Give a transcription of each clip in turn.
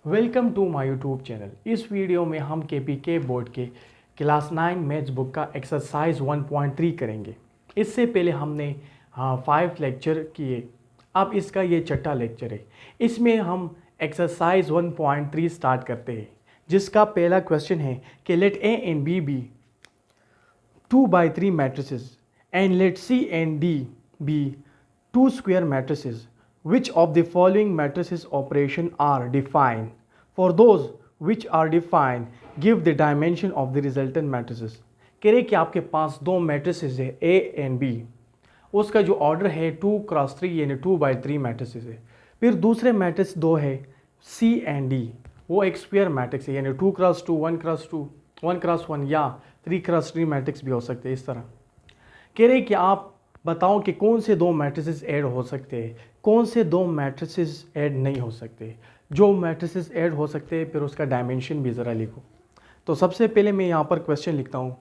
Welcome to my YouTube channel. इस video में हम केपीके बोर्ड के क्लास 9 मैथ्स बुक का एक्सरसाइज 1.3 करेंगे। इससे पहले हमने 5 लेक्चर किए। अब इसका ये छठा लेक्चर है। इसमें हम एक्सरसाइज 1.3 स्टार्ट करते हैं, जिसका पहला क्वेश्चन है कि let A and B B 2/3 matrices and let C and D be 2 square matrices. Which of the following matrices operation are defined? For those which are defined, give the dimension of the resultant matrices. कह रहे कि आपके पास दो matrices है A and B, उसका जो order है 2x3 यानी 2/3 मैट्रिसेस है। फिर दूसरे मैट्रिक्स दो है C एंड D, वो एक स्क्वायर मैट्रिक्स है यानी 2x2 1x2 1x1 या 3x3 मैट्रिक्स भी हो सकते हैं। इस तरह कह रहे कि आप बताओ कि कौन से दो मैट्रिसेस ऐड हो सकते हैं, कौन से दो मैट्रिसेस ऐड नहीं हो सकते। जो मैट्रिसेस ऐड हो सकते हैं फिर उसका डायमेंशन भी ज़रा लिखो। तो सबसे पहले मैं यहाँ पर क्वेश्चन लिखता हूँ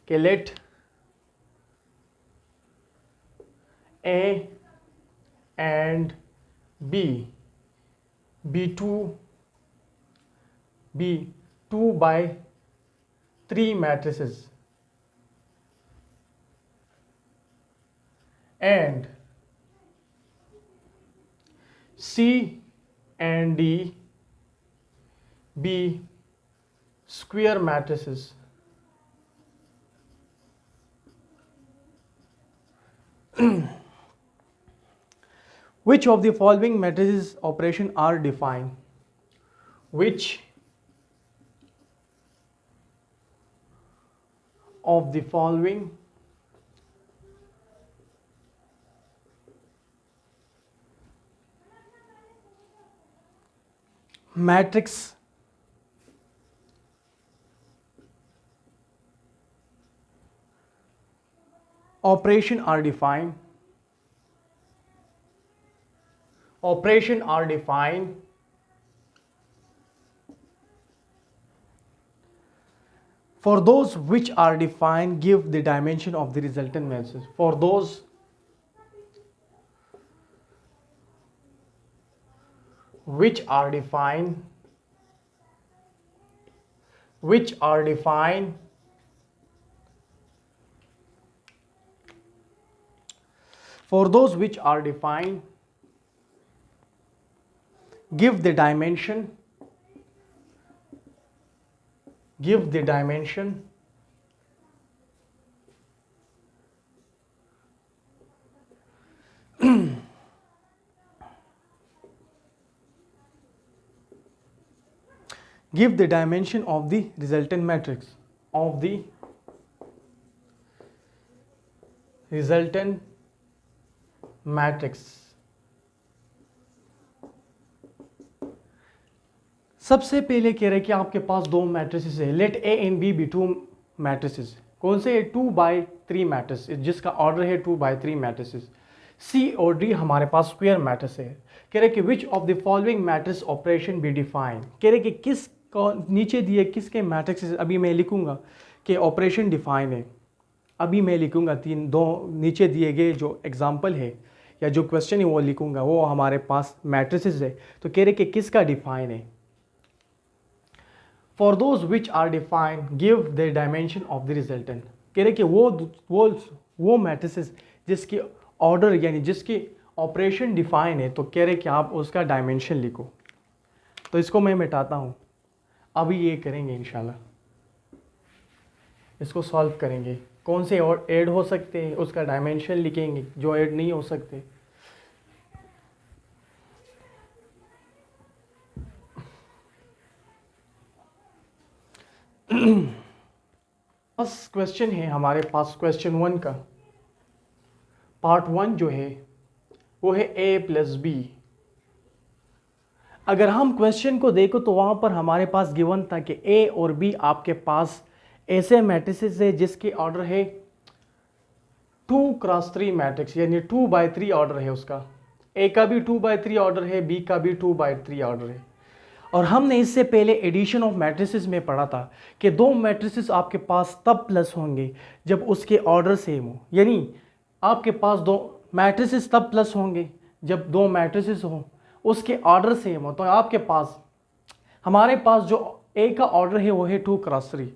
कि let A and B B 2/3 matrices and C and D be square matrices. Which of the following matrices operation are defined? Which of the following matrix operation are defined? Operation are defined for those which are defined, give the dimension of the resultant matrices. For those which are defined for those which are defined, give the dimension give the dimension of the resultant matrix सबसे पहले कह रहे हैं कि आपके पास दो matrices है। Let A and B 2 matrices. कौन से 2/3 मैट्रिस, जिसका ऑर्डर है 2/3 मैट्रिसेस। सी और डी हमारे पास स्क्वायर मैट्रिस है। कह रहे कि which of the following matrix operation be define. कह रहे कि किस को नीचे दिए किसके मैट्रिक्स, अभी मैं लिखूंगा कि ऑपरेशन डिफाइन है। अभी मैं लिखूंगा दो नीचे दिए गए जो एग्जाम्पल है या जो क्वेश्चन है वो लिखूंगा, वो हमारे पास मैट्रिसेस है। तो कह रहे कि किसका डिफाइन है। For those which are defined, give the dimension of the resultant. कह रहे कि वो मैट्रिसेस जिसकी ऑर्डर यानी जिसकी ऑपरेशन डिफाइन है, तो कह रहे कि आप उसका डायमेंशन लिखो। तो इसको मैं मिटाता हूँ, अभी ये करेंगे इंशाल्लाह। इसको सॉल्व करेंगे, कौन से और ऐड हो सकते हैं उसका डायमेंशन लिखेंगे, जो ऐड नहीं हो सकते। फर्स्ट क्वेश्चन है हमारे पास क्वेश्चन 1 का पार्ट 1 जो है वो है a + b। अगर हम क्वेश्चन को देखो तो वहां पर हमारे पास गिवन था कि a और b आपके पास ऐसे मैट्रिसेस है जिसकी ऑर्डर है 2x3 मैट्रिक्स यानी 2/3 ऑर्डर है उसका। a का भी 2/3 ऑर्डर है, b का भी 2/3 ऑर्डर है। और हमने इससे पहले एडिशन ऑफ मैट्रिसेस में पढ़ा था कि दो मैट्रिसेस आपके पास तब प्लस होंगे जब उसके ऑर्डर सेम हो। यानी आपके पास दो मैट्रिसेस तब प्लस होंगे जब दो मैट्रिसेस हों उसके ऑर्डर सेम हो। तो आपके पास हमारे पास जो ए का ऑर्डर है वो है 2x3,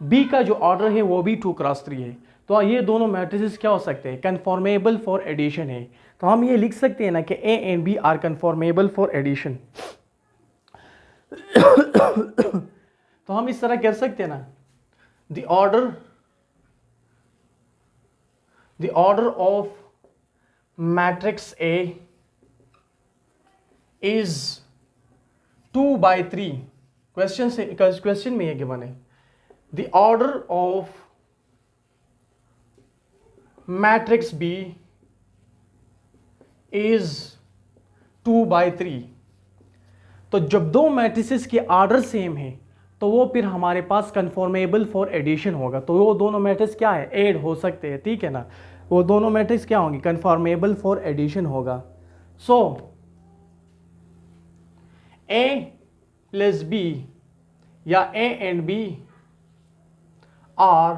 बी का जो ऑर्डर है वो भी 2x3 है। तो ये दोनों मैट्रिसेस क्या हो सकते हैं, कन्फॉर्मेबल फॉर एडिशन है। तो हम ये लिख सकते हैं ना कि A and B are conformable for addition. तो हम इस तरह कह सकते हैं ना, the order of matrix A is 2/3। Question में ये गिवन है, the order of matrix B is 2/3। तो जब दो मैट्रिसेस के ऑर्डर सेम है तो वो फिर हमारे पास कन्फॉर्मेबल फॉर एडिशन होगा। तो वो दोनों मैट्रिक्स क्या है, ऐड हो सकते हैं, ठीक है ना। वो दोनों मैट्रिक्स क्या होंगे, कन्फॉर्मेबल फॉर एडिशन होगा। सो ए प्लस बी या A and B are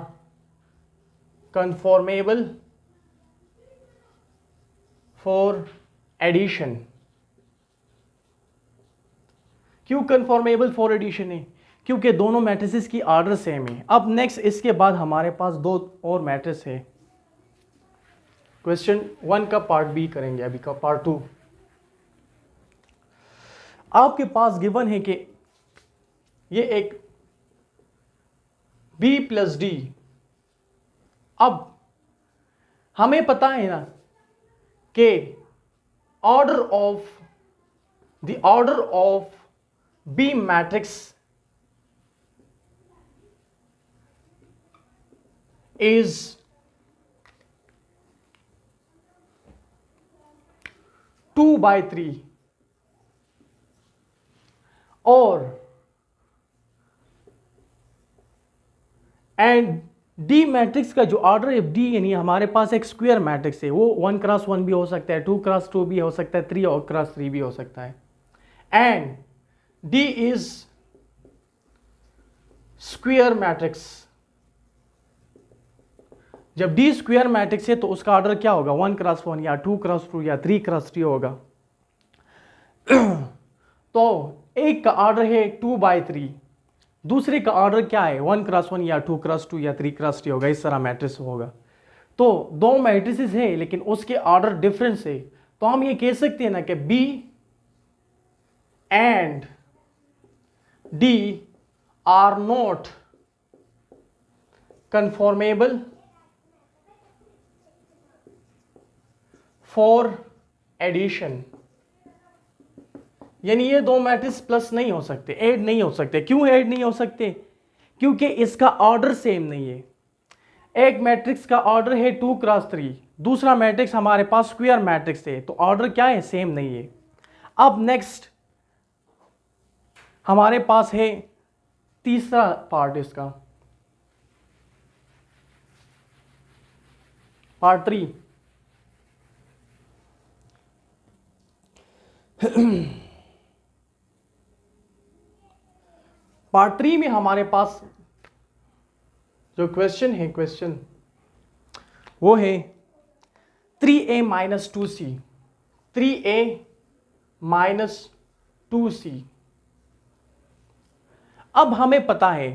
conformable for addition. क्यों कन्फॉर्मेबल फॉर एडिशन है, क्योंकि दोनों मैट्रिसेस की ऑर्डर सेम है। अब नेक्स्ट इसके बाद हमारे पास दो और मैट्रिक्स है। क्वेश्चन 1 का पार्ट बी करेंगे, अभी का पार्ट 2। आपके पास गिवन है कि ये एक बी प्लस डी। अब हमें पता है ना कि order of B matrix is 2/3 और एंड डी मैट्रिक्स का जो ऑर्डर है डी, यानी हमारे पास एक स्क्वायर मैट्रिक्स है, वो 1x1 भी हो सकता है, 2x2 भी हो सकता है, 3x3 भी हो सकता है। And D is square matrix. जब डी स्क्वायर मैट्रिक्स है तो उसका ऑर्डर क्या होगा, 1x1 या 2x2 या 3x3 होगा। तो एक का ऑर्डर है 2/3, दूसरे का ऑर्डर क्या है, 1x1 या 2x2 या 3x3 होगा। इस तरह मैट्रिक्स होगा। तो दो मैट्रिसेस है लेकिन उसके ऑर्डर डिफरेंस है। तो हम ये कह सकते हैं ना कि B and D are not conformable for addition. यानी ये दो मैट्रिक्स प्लस नहीं हो सकते, ऐड नहीं हो सकते। क्यों ऐड नहीं हो सकते, क्योंकि इसका ऑर्डर सेम नहीं है। एक मैट्रिक्स का ऑर्डर है 2x3, दूसरा मैट्रिक्स हमारे पास स्क्वायर मैट्रिक्स है, तो ऑर्डर क्या है, सेम नहीं है। अब नेक्स्ट हमारे पास है तीसरा पार्ट इसका, पार्ट 3। पार्ट 3 में हमारे पास जो क्वेश्चन है, क्वेश्चन वो है 3a - 2c, 3a - 2c। अब हमें पता है,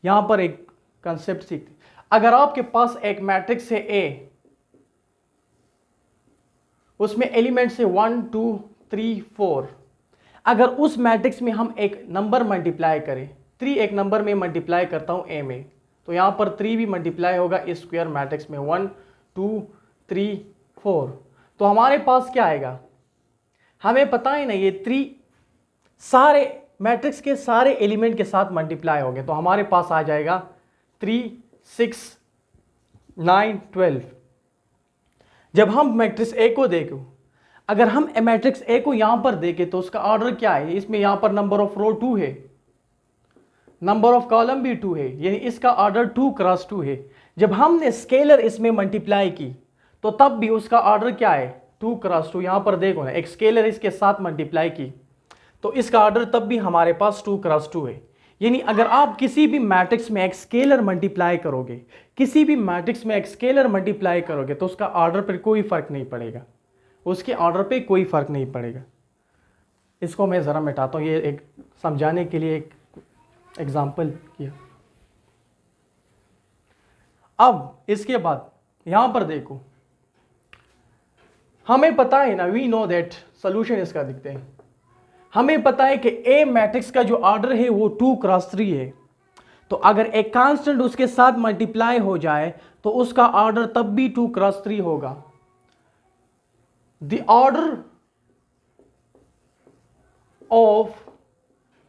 यहां पर एक कंसेप्ट सीखते, अगर आपके पास एक मैट्रिक्स है A, उसमें एलिमेंट्स है 1 2 3 4। अगर उस मैट्रिक्स में हम एक नंबर मल्टीप्लाई करें, 3 एक नंबर में मल्टीप्लाई करता हूं A में, तो यहां पर 3 भी मल्टीप्लाई होगा इस स्क्वायर मैट्रिक्स में, 1 2 3 4। तो हमारे पास क्या आएगा, हमें पता है ना ये 3 सारे मैट्रिक्स के सारे एलिमेंट के साथ मल्टीप्लाई होंगे। तो हमारे पास आ जाएगा 3 6 9 12। जब हम मैट्रिक्स ए को देखें, अगर हम मैट्रिक्स ए को यहां पर देखें तो उसका ऑर्डर क्या है, इसमें यहां पर नंबर ऑफ रो 2 है, नंबर ऑफ कॉलम भी 2 है, यानी इसका ऑर्डर 2x2 है। जब हमने स्केलर इसमें मल्टीप्लाई की तो तब भी उसका ऑर्डर क्या है, 2x2। यहां पर देखो ना, एक स्केलर इसके साथ मल्टीप्लाई की तो इसका ऑर्डर तब भी हमारे पास 2x2 है। यानी अगर आप किसी भी मैट्रिक्स में एक स्केलर मल्टीप्लाई करोगे, किसी भी मैट्रिक्स में एक स्केलर मल्टीप्लाई करोगे तो उसका ऑर्डर पर कोई फर्क नहीं पड़ेगा, उसके ऑर्डर पे कोई फर्क नहीं पड़ेगा। इसको मैं ज़रा मिटाता हूँ, ये एक समझाने के लिए एक एग्जाम्पल किया। अब इसके बाद यहां पर देखो, हमें पता है ना, वी नो दैट, सोल्यूशन इसका दिखते हैं। हमें पता है कि ए मैट्रिक्स का जो ऑर्डर है वो 2x3 है। तो अगर एक कांस्टेंट उसके साथ मल्टीप्लाई हो जाए तो उसका ऑर्डर तब भी 2x3 होगा। The order of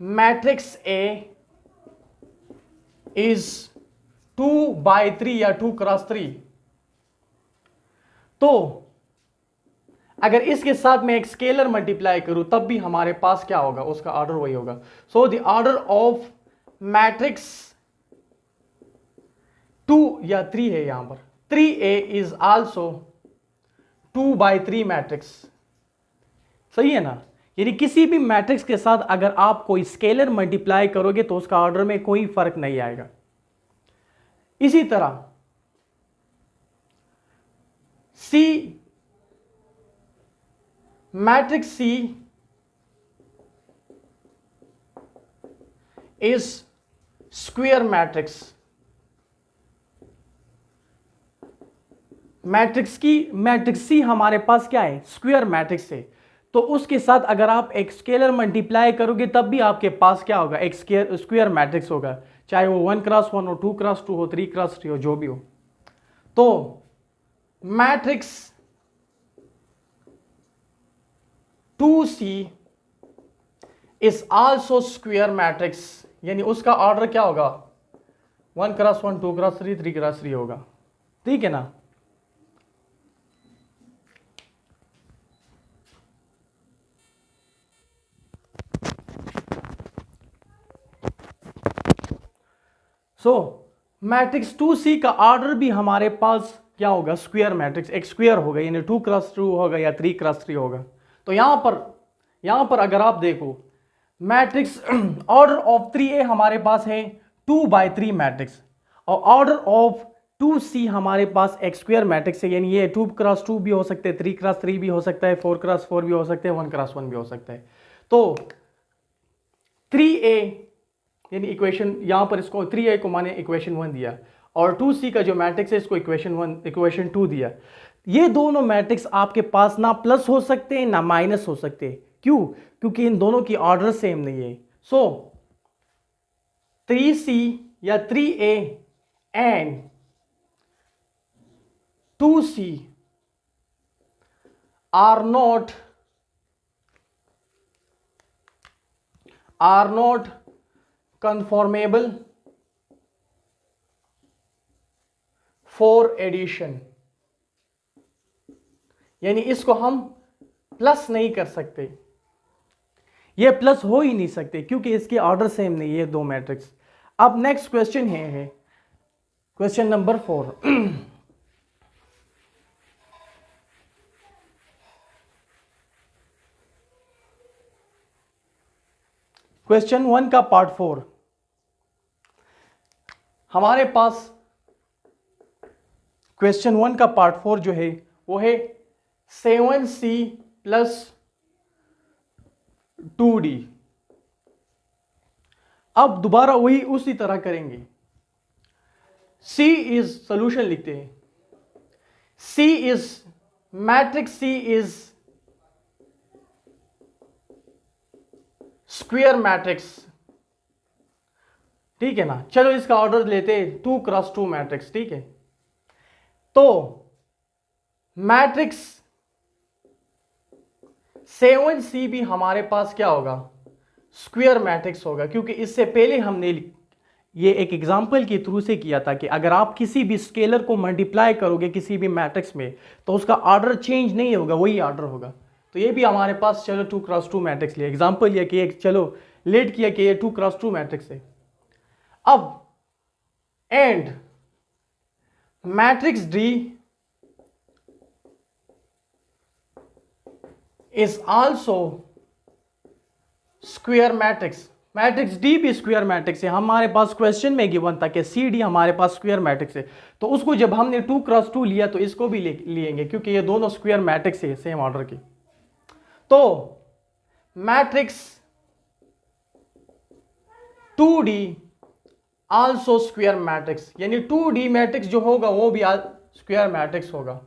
matrix A is 2/3 या 2x3। तो अगर इसके साथ मैं एक स्केलर मल्टीप्लाई करूं तब भी हमारे पास क्या होगा, उसका ऑर्डर वही होगा। So the order of matrix 2 या 3 है, यहां पर 3A इज आल्सो 2/3 मैट्रिक्स। सही है ना। यानी किसी भी मैट्रिक्स के साथ अगर आप कोई स्केलर मल्टीप्लाई करोगे तो उसका ऑर्डर में कोई फर्क नहीं आएगा। इसी तरह C, matrix C is square matrix. Matrix C हमारे पास क्या है, स्क्वायर मैट्रिक्स है। तो उसके साथ अगर आप एक स्केलर मल्टीप्लाई करोगे तब भी आपके पास क्या होगा, एक स्क्वायर मैट्रिक्स होगा, चाहे वो 1x1 हो, 2x2 हो, 3x3 हो, जो भी हो। तो matrix 2C is also square matrix, यानी उसका ऑर्डर क्या होगा, 1x1, 2x3, 3x3 होगा। ठीक है ना। सो मैट्रिक्स 2C का ऑर्डर भी हमारे पास क्या होगा, स्क्वायर मैट्रिक्स, एक स्क्वायर होगा, यानी 2x2 होगा या 3x3 होगा। तो यहां पर अगर आप देखो मैट्रिक्स ऑर्डर ऑफ 3A हमारे पास है 2/3 मैट्रिक्स, और ऑर्डर ऑफ 2C हमारे पास एक स्क्वायर मैट्रिक्स है, यानी ये 2x2 भी हो सकते हैं, 3x3 भी हो सकता है, 4x4 भी हो सकते हैं, 1x1 भी हो सकता है। तो 3A यानी इक्वेशन, यहां पर इसको 3A को माने इक्वेशन 1 दिया, और 2C का जो मैट्रिक्स है इसको इक्वेशन 2 दिया। ये दोनों मैट्रिक्स आपके पास ना प्लस हो सकते हैं ना माइनस हो सकते। क्यों? क्योंकि इन दोनों की ऑर्डर सेम नहीं है। सो 3C या 3A and 2C are not conformable for addition, यानी इसको हम प्लस नहीं कर सकते, ये प्लस हो ही नहीं सकते क्योंकि इसके ऑर्डर सेम नहीं है दो मैट्रिक्स। अब नेक्स्ट क्वेश्चन है क्वेश्चन नंबर 4। क्वेश्चन 1 का पार्ट 4 हमारे पास। क्वेश्चन 1 का पार्ट 4 जो है वो है 7C प्लस 2D। अब दोबारा वही उसी तरह करेंगे। C इज, सोल्यूशन लिखते हैं, C is matrix C is square matrix. ठीक है ना। चलो इसका ऑर्डर लेते हैं 2x2 मैट्रिक्स। ठीक है, तो मैट्रिक्स 7C भी हमारे पास क्या होगा, स्क्वायर मैट्रिक्स होगा, क्योंकि इससे पहले हमने ये एक एग्जांपल के थ्रू से किया था कि अगर आप किसी भी स्केलर को मल्टीप्लाई करोगे किसी भी मैट्रिक्स में तो उसका ऑर्डर चेंज नहीं होगा, वही ऑर्डर होगा। तो ये भी हमारे पास, चलो 2x2 मैट्रिक्स लिया, एग्जांपल लिया कि चलो लेट किया कि ये 2x2 मैट्रिक्स है। अब and matrix D is also square matrix. Matrix D भी स्क्वायर मैट्रिक्स है। हमारे पास क्वेश्चन में गिवन था कि CD हमारे पास स्क्वायर मैट्रिक्स है, तो उसको जब हमने 2x2 लिया तो इसको भी लेंगे क्योंकि ये दोनों स्क्वायर मैट्रिक्स है सेम ऑर्डर की। तो matrix 2D also square matrix, यानी 2D मैट्रिक्स जो होगा वो भी स्क्वायर मैट्रिक्स होगा,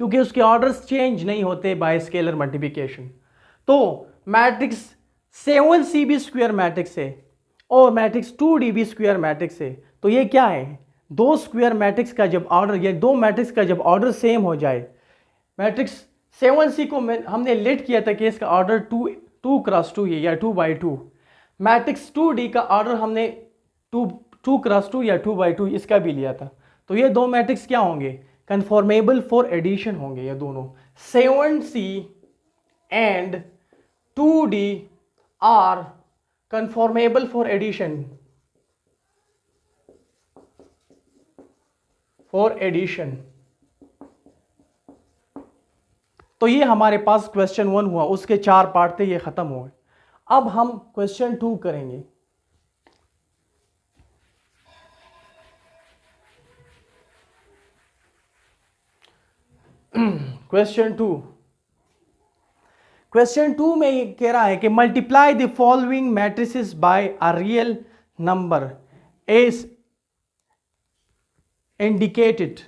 क्योंकि उसके ऑर्डर्स चेंज नहीं होते बाय स्केलर मल्टीप्लिकेशन। तो मैट्रिक्स 7C भी स्क्वायर मैट्रिक्स है और मैट्रिक्स 2D भी स्क्वायर मैट्रिक्स है। तो ये क्या है, दो स्क्वायर मैट्रिक्स का जब ऑर्डर, या दो मैट्रिक्स का जब ऑर्डर सेम हो जाए, मैट्रिक्स 7C को हमने लेट किया था कि इसका ऑर्डर 2 क्रॉस 2 है या 2/2। मैट्रिक्स 2D का ऑर्डर हमने 2 क्रॉस 2 या 2/2 इसका भी लिया था। तो ये दो मैट्रिक्स क्या होंगे, कन्फॉर्मेबल फॉर एडिशन होंगे ये दोनों। 7C and 2D are conformable for addition, तो ये हमारे पास क्वेश्चन 1 हुआ, उसके 4 पार्ट थे, ये खत्म हो गए। अब हम क्वेश्चन 2 करेंगे। क्वेश्चन टू में ये कह रहा है कि multiply the following matrices by a real number as indicated.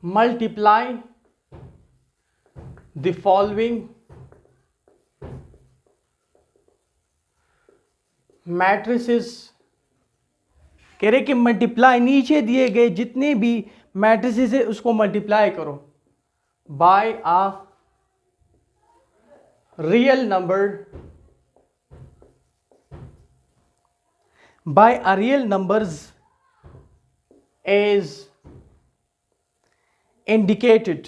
Multiply the following matrices, कह रहे कि मल्टीप्लाई, नीचे दिए गए जितने भी मैट्रिसेस है उसको मल्टीप्लाई करो by a real numbers as indicated.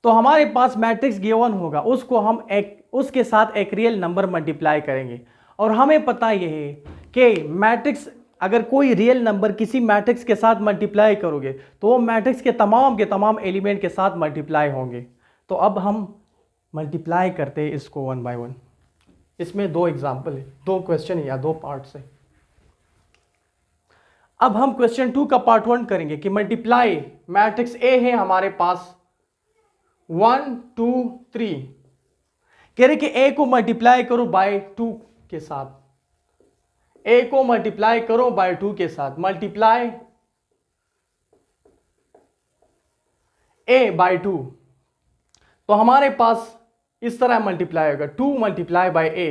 तो हमारे पास मैट्रिक्स गिवन होगा, उसको हम उसके साथ एक रियल नंबर मल्टीप्लाई करेंगे। और हमें पता यह है कि मैट्रिक्स, अगर कोई रियल नंबर किसी मैट्रिक्स के साथ मल्टीप्लाई करोगे तो वो मैट्रिक्स के तमाम एलिमेंट के साथ मल्टीप्लाई होंगे। तो अब हम मल्टीप्लाई करते हैं इसको 1 बाय 1। इसमें 2 एग्जाम्पल है, 2 क्वेश्चन है या 2 पार्ट्स है। अब हम क्वेश्चन 2 का पार्ट 1 करेंगे कि मल्टीप्लाई मैट्रिक्स ए है हमारे पास 1 2 3, कह रहे कि ए को मल्टीप्लाई करो बाय 2 के साथ, ए को मल्टीप्लाई करो बाय 2 के साथ। मल्टीप्लाई ए बाय 2, तो हमारे पास इस तरह मल्टीप्लाई होगा 2 मल्टीप्लाई बाय ए।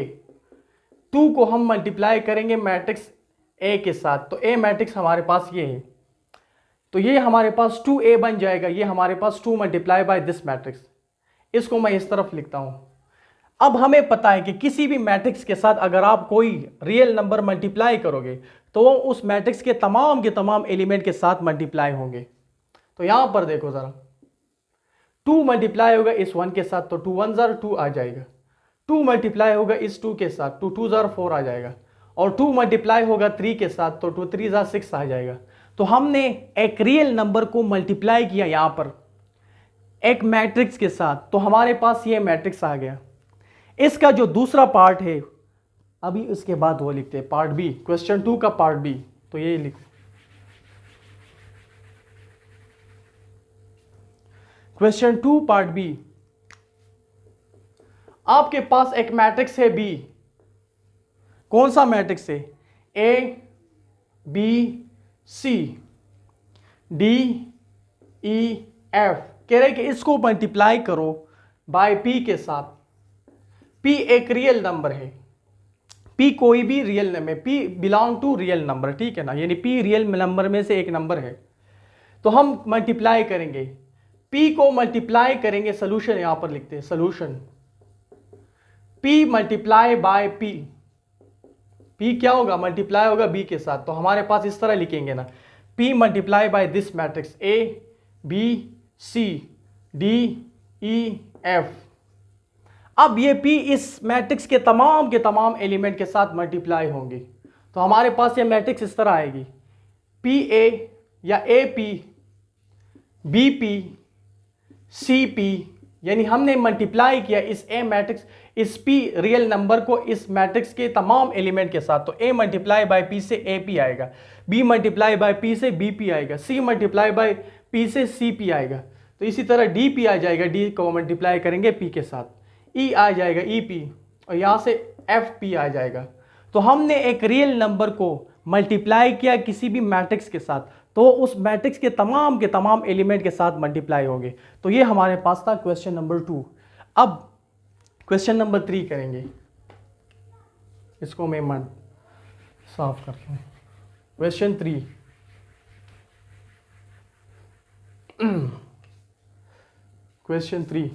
2 को हम मल्टीप्लाई करेंगे मैट्रिक्स ए के साथ, तो ए मैट्रिक्स हमारे पास ये है, तो ये हमारे पास 2a बन जाएगा। ये हमारे पास 2 मल्टीप्लाई बाय दिस मैट्रिक्स, इसको मैं इस तरफ लिखता हूं। अब हमें पता है कि किसी भी मैट्रिक्स के साथ अगर आप कोई रियल नंबर मल्टीप्लाई करोगे तो वो उस मैट्रिक्स के तमाम एलिमेंट के साथ मल्टीप्लाई होंगे। तो यहां पर देखो जरा, 2 मल्टीप्लाई होगा इस 1 के साथ तो 2 1 जार 2 आ जाएगा। 2 मल्टीप्लाई होगा इस 2 के साथ, 2 2 जार 4 आ जाएगा। और 2 मल्टीप्लाई होगा 3 के साथ तो 2 3 जार 6 आ जाएगा। तो हमने एक रियल नंबर को मल्टीप्लाई किया यहां पर एक मैट्रिक्स के साथ, तो हमारे पास ये मैट्रिक्स आ गया। इसका जो दूसरा पार्ट है, अभी उसके बाद वो लिखते हैं पार्ट बी, क्वेश्चन 2 का पार्ट बी। तो ये लिखो, क्वेश्चन 2 पार्ट बी। आपके पास एक मैट्रिक्स है बी। कौन सा मैट्रिक्स है? A B C D E F. कह रहे कि इसको मल्टीप्लाई करो बाय पी के साथ। पी एक रियल नंबर है, पी कोई भी real number, P belong to real number, ठीक है ना, यानी पी रियल नंबर में से एक नंबर है। तो हम मल्टीप्लाई करेंगे, पी को मल्टीप्लाई करेंगे, सोल्यूशन यहां पर लिखते हैं, solution P multiply by P. P क्या होगा? मल्टीप्लाई होगा बी के साथ। तो हमारे पास इस तरह लिखेंगे ना, P multiply by this matrix A B C D E F. अब ये P इस मैट्रिक्स के तमाम एलिमेंट के साथ मल्टीप्लाई होंगे। तो हमारे पास ये मैट्रिक्स इस तरह आएगी, पी ए या A P B P C P, यानी हमने मल्टीप्लाई किया इस ए मैट्रिक्स, इस P रियल नंबर को इस मैट्रिक्स के तमाम एलिमेंट के साथ। तो A मल्टीप्लाई बाय P से AP आएगा, B मल्टीप्लाई बाय P से BP आएगा, C मल्टीप्लाई बाय P से CP आएगा। तो इसी तरह डी पी आ जाएगा, डी को मल्टीप्लाई करेंगे पी के साथ, ई आ जाएगा ई पी, और यहाँ से एफ पी आ जाएगा। तो हमने एक रियल नंबर को मल्टीप्लाई किया किसी भी मैट्रिक्स के साथ, तो उस मैट्रिक्स के तमाम एलिमेंट के साथ मल्टीप्लाई होंगे। तो ये हमारे पास था क्वेश्चन नंबर 2। अब क्वेश्चन नंबर 3 करेंगे, इसको मैं मन साफ करता हूँ। क्वेश्चन 3, क्वेश्चन 3,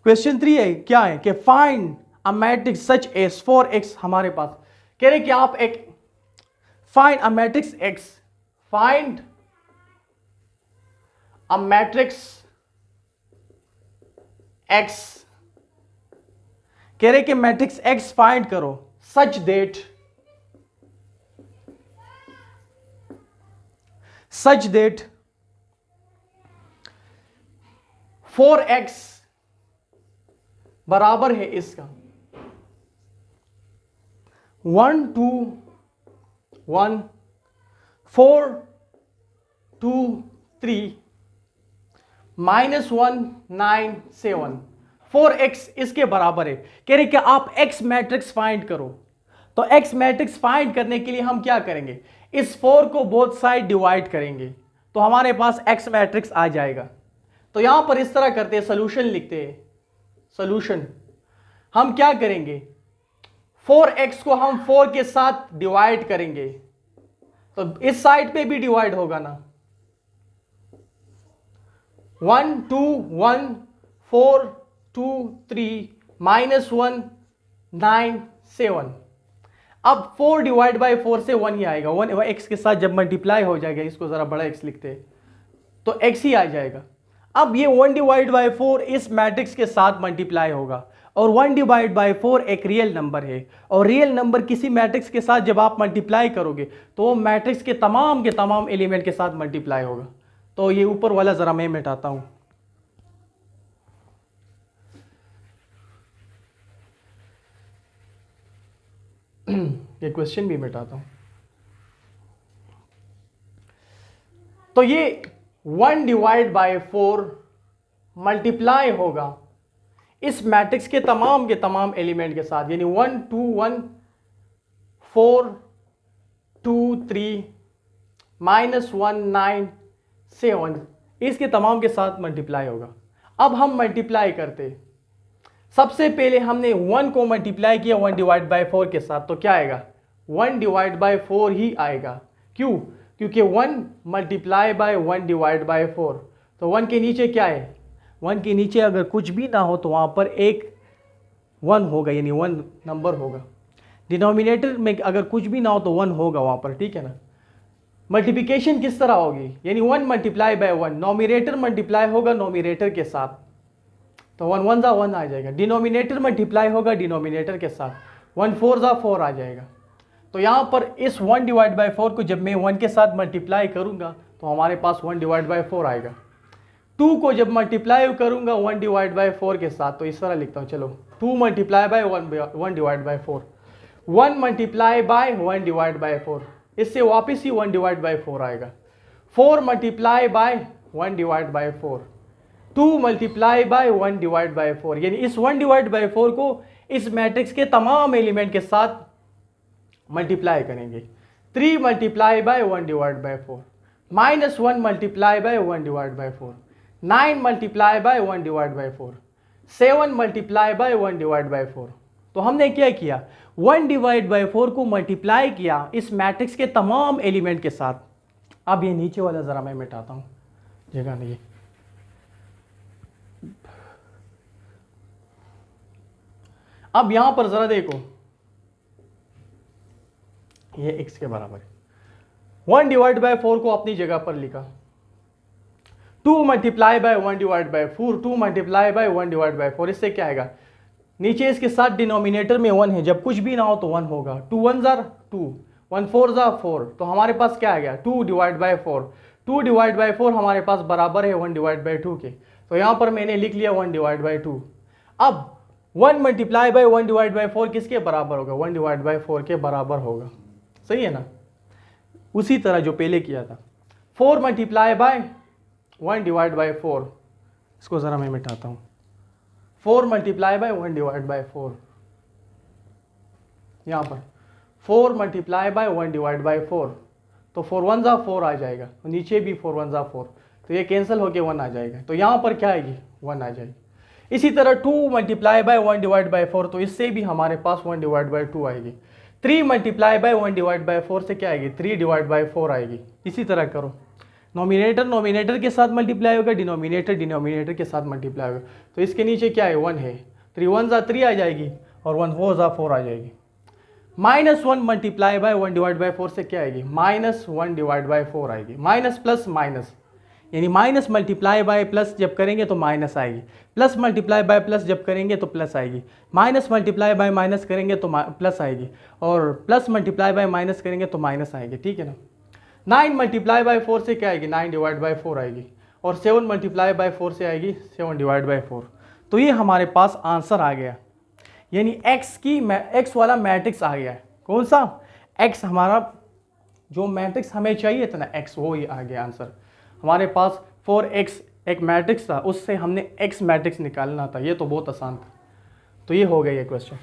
क्वेश्चन 3 है, क्या है कि find a matrix such as for X, हमारे पास कह रहे कि आप एक find a matrix X, find a matrix X, कह रहे कि मैट्रिक्स एक्स फाइंड करो सच देट 4x बराबर है इसका 1 2 1 4 2 3 -1 9 7, 4x इसके बराबर है। कह रहे कि आप x मैट्रिक्स फाइंड करो। तो x मैट्रिक्स फाइंड करने के लिए हम क्या करेंगे, इस 4 को बोथ साइड डिवाइड करेंगे, तो हमारे पास x मैट्रिक्स आ जाएगा। तो यहां पर इस तरह करते हैं, सोल्यूशन लिखते हैं। सोल्यूशन हम क्या करेंगे, 4x को हम 4 के साथ डिवाइड करेंगे, तो इस साइड पे भी डिवाइड होगा ना, 1 2 1 4 2 3 -1 9 7। अब 4 डिवाइड बाय 4 से 1 ही आएगा, 1 x के साथ जब मल्टीप्लाई हो जाएगा, इसको जरा बड़ा x लिखते हैं, तो x ही आ जाएगा। अब ये 1 डिवाइड बाय 4 इस मैट्रिक्स के साथ मल्टीप्लाई होगा, और 1 डिवाइड बाय 4 एक रियल नंबर है, और रियल नंबर किसी मैट्रिक्स के साथ जब आप मल्टीप्लाई करोगे तो वो मैट्रिक्स के तमाम एलिमेंट के साथ मल्टीप्लाई होगा। तो ये ऊपर वाला जरा मैं मिटाता हूं, ये क्वेश्चन भी मिटाता हूं। तो ये 1 डिवाइड बाय 4 मल्टीप्लाई होगा इस मैट्रिक्स के तमाम एलिमेंट के साथ, यानी 1 2 1 4 2 3 -1 9 7, इसके तमाम के साथ मल्टीप्लाई होगा। अब हम मल्टीप्लाई करते, सबसे पहले हमने 1 को मल्टीप्लाई किया 1 डिवाइड बाय 4 के साथ, तो क्या आएगा, 1 डिवाइड बाय 4 ही आएगा। क्यों, क्योंकि 1 मल्टीप्लाई बाय 1 डिवाइड बाय 4, तो 1 के नीचे क्या है, 1 के नीचे अगर कुछ भी ना हो तो वहाँ पर एक 1 होगा, यानी 1 नंबर होगा। डिनोमिनेटर में अगर कुछ भी ना हो तो 1 होगा वहाँ पर, ठीक है ना। मल्टीप्लिकेशन किस तरह होगी, यानी 1 मल्टीप्लाई बाय 1, नोमिनेटर मल्टीप्लाई होगा नोमिनेटर के साथ, तो 1 1 ज़ा 1 आ जाएगा। डिनोमिनेटर मल्टीप्लाई होगा डिनोमिनेटर के साथ, 1 4 ज़ा 4 आ जाएगा। तो यहाँ पर इस 1 डिवाइड बाय 4 को जब मैं 1 के साथ मल्टीप्लाई करूँगा तो हमारे पास 1 डिवाइड बाय 4 आएगा। 2 को जब मल्टीप्लाई करूँगा 1 डिवाइड बाय 4 के साथ, तो इस तरह लिखता हूँ, चलो 2 multiply by 1 divide by 4, 1 multiply by 1 divide by 4, इससे वापस ही 1 डिवाइड बाय 4 आएगा। 4 multiply by 1 divide by 4, 2 multiply by 1 divide by 4, यानी इस 1 डिवाइड बाय 4 को इस मैट्रिक्स के तमाम एलिमेंट के साथ मल्टीप्लाई करेंगे। 3 multiply by 1 divide by 4, -1 multiply by 1 divide by 4, 9 multiply by 1 divide by 4, 7 multiply by 1 divide by 4। तो हमने क्या किया, 1 डिवाइड बाय 4 को मल्टीप्लाई किया इस मैट्रिक्स के तमाम एलिमेंट के साथ। अब ये नीचे वाला ज़रा मैं मिटाता हूँ, जगह नहीं। अब यहां पर ज़रा देखो, ये x के बराबर है, 1 डिवाइड बाय 4 को अपनी जगह पर लिखा, 2 multiply by 1 divide by 4, 2 multiply by 1 divide by 4, इससे क्या आएगा, नीचे इसके साथ डिनोमिनेटर में 1 है, जब कुछ भी ना हो तो 1 होगा। 2 1 ज़ा 2, 1 4 ज़ा 4, तो हमारे पास क्या आ गया, 2 डिवाइड बाय 4, 2 डिवाइड बाय 4 हमारे पास बराबर है 1 डिवाइड बाय 2 के, तो यहाँ पर मैंने लिख लिया 1 डिवाइड बाय 2। अब 1 मल्टीप्लाई बाय 1 डिवाइड बाय 4 किसके बराबर होगा, 1 डिवाइड बाय 4 के बराबर होगा, सही है ना। उसी तरह जो पहले किया था। 4 मल्टीप्लाई बाय 1 डिवाइड बाय 4, इसको ज़रा मैं मिटाता हूँ। 4 मल्टीप्लाई बाय 1 डिवाइड बाय 4, यहाँ पर 4 मल्टीप्लाई बाय 1 डिवाइड बाय 4, तो 4 1 जा 4 आ जाएगा, नीचे भी 4 1 जा 4, तो ये कैंसिल होके 1 आ जाएगा, तो यहाँ पर क्या आएगी 1 आ जाएगी। इसी तरह 2 मल्टीप्लाई बाय 1 डिवाइड बाय 4, तो इससे भी हमारे पास 1 डिवाइड बाय 2 आएगी। 3 मल्टीप्लाई बाय 1 डिवाइड बाय 4 से क्या आएगी 3 डिवाइड बाय 4 आएगी। इसी तरह करो, नॉमिनेटर नॉमिनेटर के साथ मल्टीप्लाई होगा, डिनोमिनेटर डिनोमिनेटर के साथ मल्टीप्लाई होगा, तो इसके नीचे क्या है 1 है, 3 1 जा 3 आ जाएगी और 1 4 जा 4 आ जाएगी। -1 मल्टीप्लाई बाय 1 डिवाइड बाय 4 से क्या आएगी -1 डिवाइड बाय 4 आएगी। माइनस प्लस माइनस, यानी माइनस मल्टीप्लाई बाय प्लस जब करेंगे तो माइनस आएगी, प्लस मल्टीप्लाई बाय प्लस जब करेंगे तो प्लस आएगी, माइनस मल्टीप्लाई बाय माइनस करेंगे तो प्लस आएगी, और प्लस मल्टीप्लाई बाय माइनस करेंगे तो माइनस आएगी, ठीक है ना। 9 मल्टीप्लाई बाय 4 से क्या आएगी 9 डिवाइड बाय 4 आएगी, और 7 मल्टीप्लाई बाय 4 से आएगी 7 डिवाइड बाय 4। तो ये हमारे पास आंसर आ गया, यानी x वाला मैट्रिक्स आ गया है। कौन सा x, हमारा जो मैट्रिक्स हमें चाहिए था ना x, वो ही आ गया आंसर। हमारे पास 4x एक मैट्रिक्स था, उससे हमने x मैट्रिक्स निकालना था, ये तो बहुत आसान था। तो ये हो गया ये क्वेश्चन।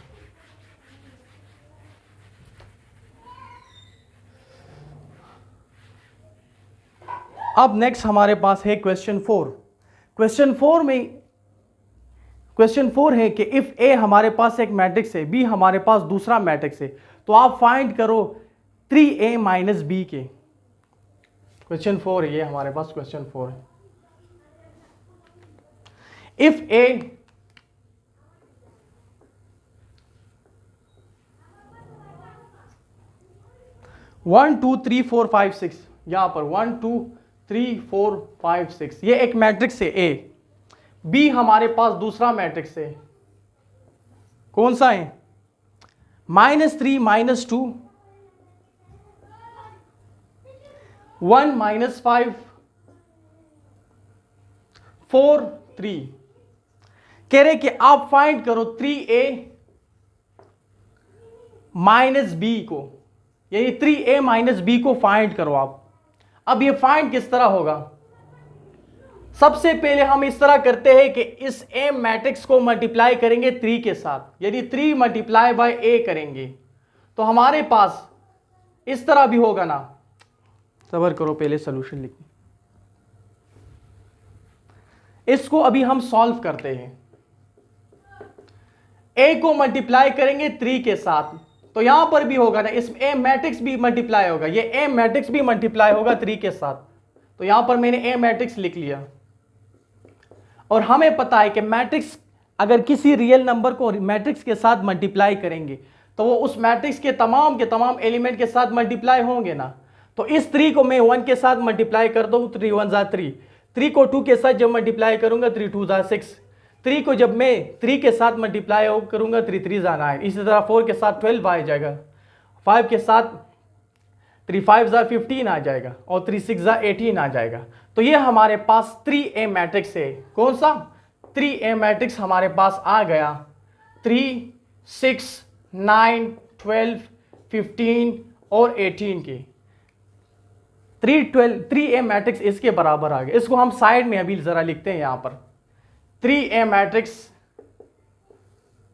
अब नेक्स्ट हमारे पास है क्वेश्चन 4। क्वेश्चन 4 है कि इफ A हमारे पास एक मैट्रिक्स है, B हमारे पास दूसरा मैट्रिक्स है, तो आप फाइंड करो 3A माइनस B के। क्वेश्चन 4 है ये हमारे पास, क्वेश्चन 4 है। इफ A 1 2 3 4 5 6, यहां पर 1 2 3 4 5 6 ये एक मैट्रिक्स है A। B हमारे पास दूसरा मैट्रिक्स है, कौन सा है -3 -2 1 -5 4 3। कह रहे कि आप फाइंड करो 3A माइनस B को, यानी 3A माइनस B को फाइंड करो आप। अब ये फाइंड किस तरह होगा, सबसे पहले हम इस तरह करते हैं कि इस A मैट्रिक्स को मल्टीप्लाई करेंगे 3 के साथ, यदि 3 मल्टीप्लाई बाय A करेंगे तो हमारे पास इस तरह भी होगा ना। सबर करो, पहले सॉल्यूशन लिखिए, इसको अभी हम सॉल्व करते हैं। A को मल्टीप्लाई करेंगे 3 के साथ, तो यहां पर भी होगा ना, इस A मैट्रिक्स भी मल्टीप्लाई होगा, ये A मैट्रिक्स भी मल्टीप्लाई होगा 3 के साथ, तो यहां पर मैंने A मैट्रिक्स लिख लिया। और हमें पता है कि मैट्रिक्स अगर किसी रियल नंबर को मैट्रिक्स के साथ मल्टीप्लाई करेंगे तो वो उस मैट्रिक्स के तमाम एलिमेंट के साथ मल्टीप्लाई होंगे ना। तो इस 3 को मैं 1 के साथ मल्टीप्लाई कर दूं, 3 1 जा 3, 3 को 2 के साथ जब मल्टीप्लाई करूंगा 3 2 जा 6, 3 को जब मैं 3 के साथ मल्टीप्लाई करूंगा 3 3 जा 9, इसी तरह 4 के साथ 12 आ जाएगा, 5 के साथ 3 5 जा 15 आ जाएगा, और 3 6 जा 18 आ जाएगा। तो ये हमारे पास 3A मैट्रिक्स है। कौन सा 3A मैट्रिक्स हमारे पास आ गया, 3 6 9 12 15 और 18 के 3A मैट्रिक्स इसके बराबर आ गया। इसको हम साइड में अभी जरा लिखते हैं, यहां पर 3A मैट्रिक्स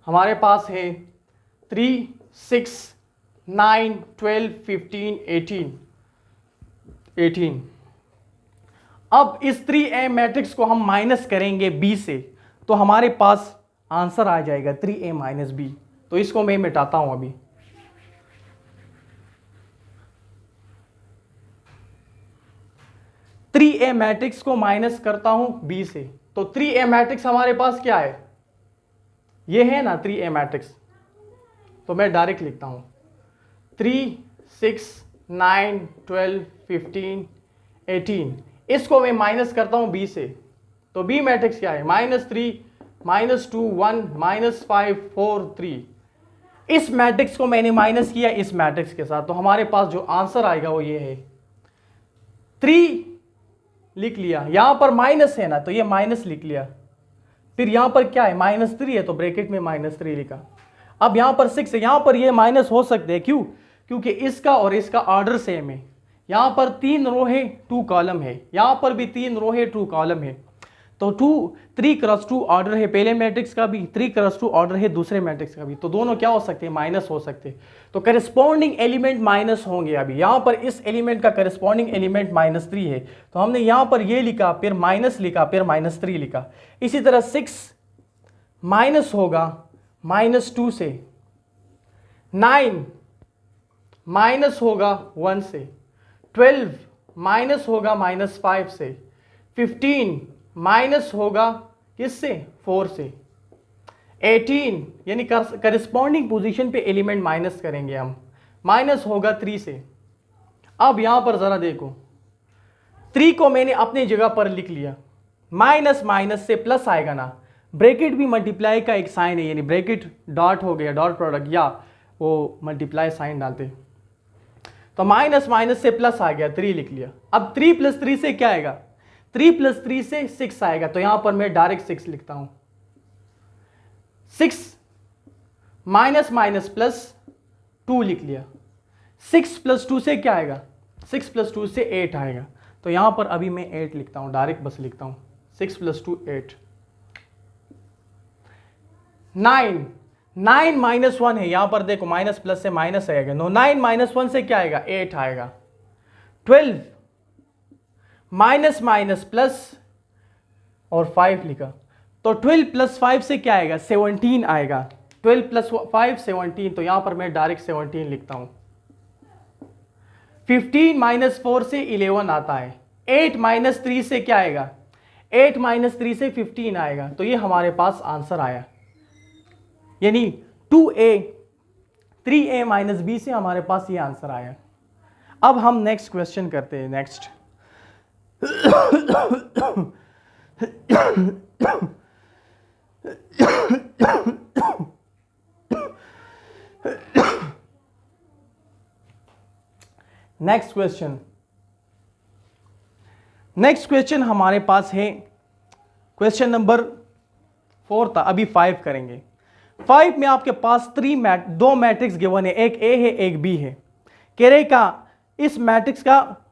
हमारे पास है 3 6 9 12 15 18। अब इस 3A मैट्रिक्स को हम माइनस करेंगे B से, तो हमारे पास आंसर आ जाएगा 3A माइनस B। तो इसको मैं मिटाता हूं अभी। थ्री ए मैट्रिक्स को माइनस करता हूं B से, तो 3A मैट्रिक्स हमारे पास क्या है, ये है ना 3A मैट्रिक्स। तो मैं डायरेक्ट लिखता हूं 3 6 9 12 15 18। इसको मैं माइनस करता हूं B से, तो B मैट्रिक्स क्या है -3 -2 1 -5 4 3। इस मैट्रिक्स को मैंने माइनस किया इस मैट्रिक्स के साथ, तो हमारे पास जो आंसर आएगा वो ये है 3 लिख लिया। यहां पर माइनस है ना, तो ये माइनस लिख लिया, फिर यहां पर क्या है -3 है, तो ब्रैकेट में -3 लिखा। अब यहां पर 6 है, यहां पर ये माइनस हो सकते हैं, क्यों, क्योंकि इसका और इसका ऑर्डर सेम है। यहाँ पर 3 रो है 2 कॉलम है, यहाँ पर भी 3 रो है 2 कॉलम है, तो 3x2 ऑर्डर है पहले मैट्रिक्स का भी, 3x2 ऑर्डर है दूसरे मैट्रिक्स का भी, तो दोनों क्या हो सकते हैं, माइनस हो सकते हैं। तो करेस्पॉन्डिंग एलिमेंट माइनस होंगे। अभी यहाँ पर इस एलिमेंट का करेस्पॉन्डिंग एलिमेंट -3 है, तो हमने यहाँ पर ये लिखा, फिर माइनस लिखा, फिर -3 लिखा। इसी तरह 6 माइनस होगा -2 से, 9 माइनस होगा 1 से, 12 माइनस होगा -5 से, 15 माइनस होगा किससे, 4 से, 18 यानी करस्पॉन्डिंग पोजीशन पे एलिमेंट माइनस करेंगे हम, माइनस होगा 3 से। अब यहां पर जरा देखो, 3 को मैंने अपनी जगह पर लिख लिया, माइनस माइनस से प्लस आएगा ना, ब्रैकेट भी मल्टीप्लाई का एक साइन है, यानी ब्रैकेट डॉट हो गया, डॉट प्रोडक्ट, या वो मल्टीप्लाई साइन डालते, तो माइनस माइनस से प्लस आ गया, 3 लिख लिया। अब 3 + 3 से क्या आएगा, 3 + 3 से 6 आएगा, तो यहां पर मैं डायरेक्ट 6 लिखता हूं। 6 माइनस माइनस प्लस 2 लिख लिया। 6 + 2 से क्या आएगा, 6 + 2 से 8 आएगा, तो यहां पर अभी मैं 8 लिखता हूं, डायरेक्ट बस लिखता हूं, 6 + 2 8। 9 -1 है, यहां पर देखो माइनस प्लस से माइनस आएगा, 9 -1 से क्या आएगा, 8 आएगा। 12 माइनस माइनस प्लस और 5 लिखा, तो 12 + 5 से क्या आएगा, 17 आएगा। 12 + 5 17, तो यहां पर मैं डायरेक्ट 17 लिखता हूं। 15 - 4 से 11 आता है। 8 - 3 से क्या आएगा, 8 - 3 से 15 आएगा, तो ये हमारे पास आंसर आया, यानी 2a 3a - b से हमारे पास ये आंसर आया। अब हम नेक्स्ट क्वेश्चन करते हैं। नेक्स्ट नेक्स्ट क्वेश्चन हमारे पास है, क्वेश्चन नंबर 4 था, अभी 5 करेंगे। 5 में आपके पास 2 मैट्रिक्स गिवन है, एक ए है एक बी है। कह रहे का इस मैट्रिक्स का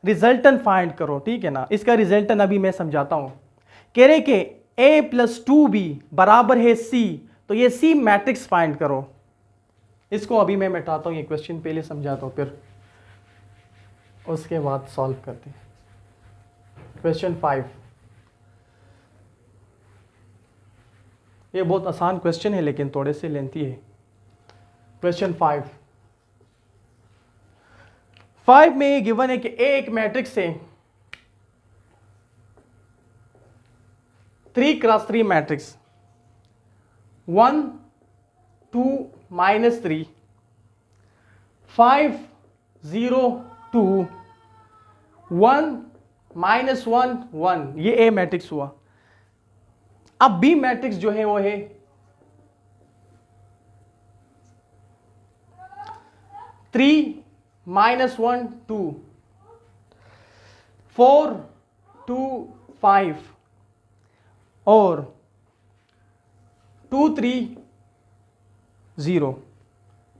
रिजल्टेंट फाइंड करो, ठीक है ना। इसका रिजल्टेंट अभी मैं समझाता हूं। कह रहे कि a + 2b बराबर है c, तो ये c मैट्रिक्स फाइंड करो। इसको अभी मैं मिटाता हूं, ये क्वेश्चन पहले समझाता हूं, फिर उसके बाद सॉल्व करते हैं। क्वेश्चन 5, ये बहुत आसान क्वेश्चन है लेकिन थोड़े से लेंथी है। क्वेश्चन 5 में ये गिवन है कि ए एक मैट्रिक्स है, 3x3 मैट्रिक्स, 1 2 -3 5 0 2 1 -1 1, ये ए मैट्रिक्स हुआ। अब बी मैट्रिक्स जो है वो है 3 -1 2 4 2 5 और 2 3 0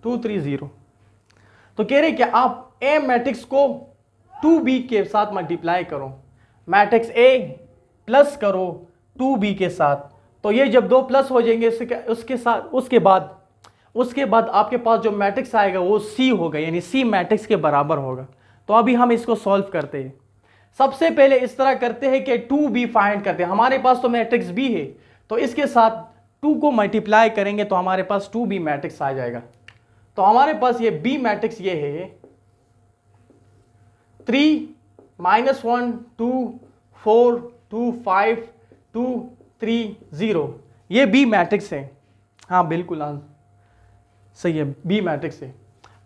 2 3 0। तो कह रहे कि आप ए मैट्रिक्स को 2b के साथ मल्टीप्लाई करो, मैट्रिक्स ए प्लस करो 2b के साथ, तो ये जब 2 प्लस हो जाएंगे उसके बाद आपके पास जो मैट्रिक्स आएगा वो c होगा, यानी c मैट्रिक्स के बराबर होगा। तो अभी हम इसको सॉल्व करते हैं। सबसे पहले इस तरह करते हैं कि 2b फाइंड करते हैं। हमारे पास तो मैट्रिक्स b है, तो इसके साथ 2 को मल्टीप्लाई करेंगे तो हमारे पास 2b मैट्रिक्स आ जाएगा। तो हमारे पास ये b मैट्रिक्स ये है 3 -1 2 4 2 5 2 3 0, ये बी मैट्रिक्स है। हाँ बिल्कुल सही है, बी मैट्रिक्स है।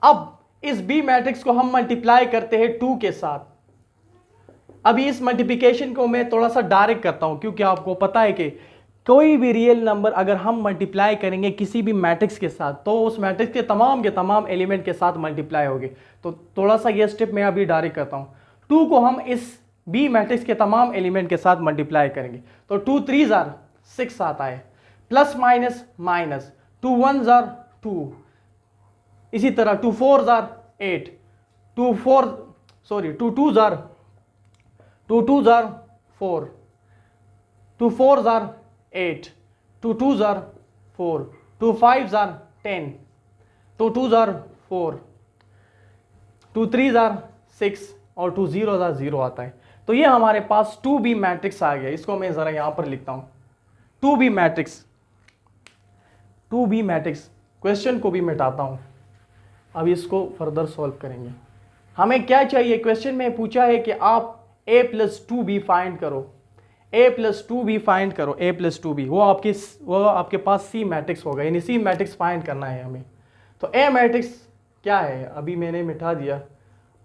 अब इस बी मैट्रिक्स को हम मल्टीप्लाई करते हैं 2 के साथ। अभी इस मल्टीप्लिकेशन को मैं थोड़ा सा डायरेक्ट करता हूं, क्योंकि आपको पता है कि कोई भी रियल नंबर अगर हम मल्टीप्लाई करेंगे किसी भी मैट्रिक्स के साथ, तो उस मैट्रिक्स के तमाम एलिमेंट के साथ मल्टीप्लाई होगी। तो थोड़ा सा ये स्टेप मैं अभी डायरेक्ट करता हूं। 2 को हम इस बी मैट्रिक्स के तमाम एलिमेंट के साथ मल्टीप्लाई करेंगे, तो 2 3 6 आता है, प्लस माइनस माइनस, 2 1 2, इसी तरह 2 4 8, 2 4 sorry 2 2s are 4, 2 4s are 8, 2 2s are 4, 2 5s are 10, 2 2s are 4, 2 3s are 6 और 2 0s are 0 आता है। तो ये हमारे पास 2b मैट्रिक्स आ गया। इसको मैं ज़रा यहाँ पर लिखता हूँ 2b matrix. 2b matrix question को भी मिटाता हूँ, अब इसको फर्दर सॉल्व करेंगे। हमें क्या चाहिए, क्वेश्चन में पूछा है कि आप a प्लस 2b फाइंड करो, a प्लस 2b फाइंड करो, a प्लस 2b वो आपके पास c मैट्रिक्स होगा, यानी c मैट्रिक्स फाइंड करना है हमें। तो a मैट्रिक्स क्या है अभी मैंने मिटा दिया,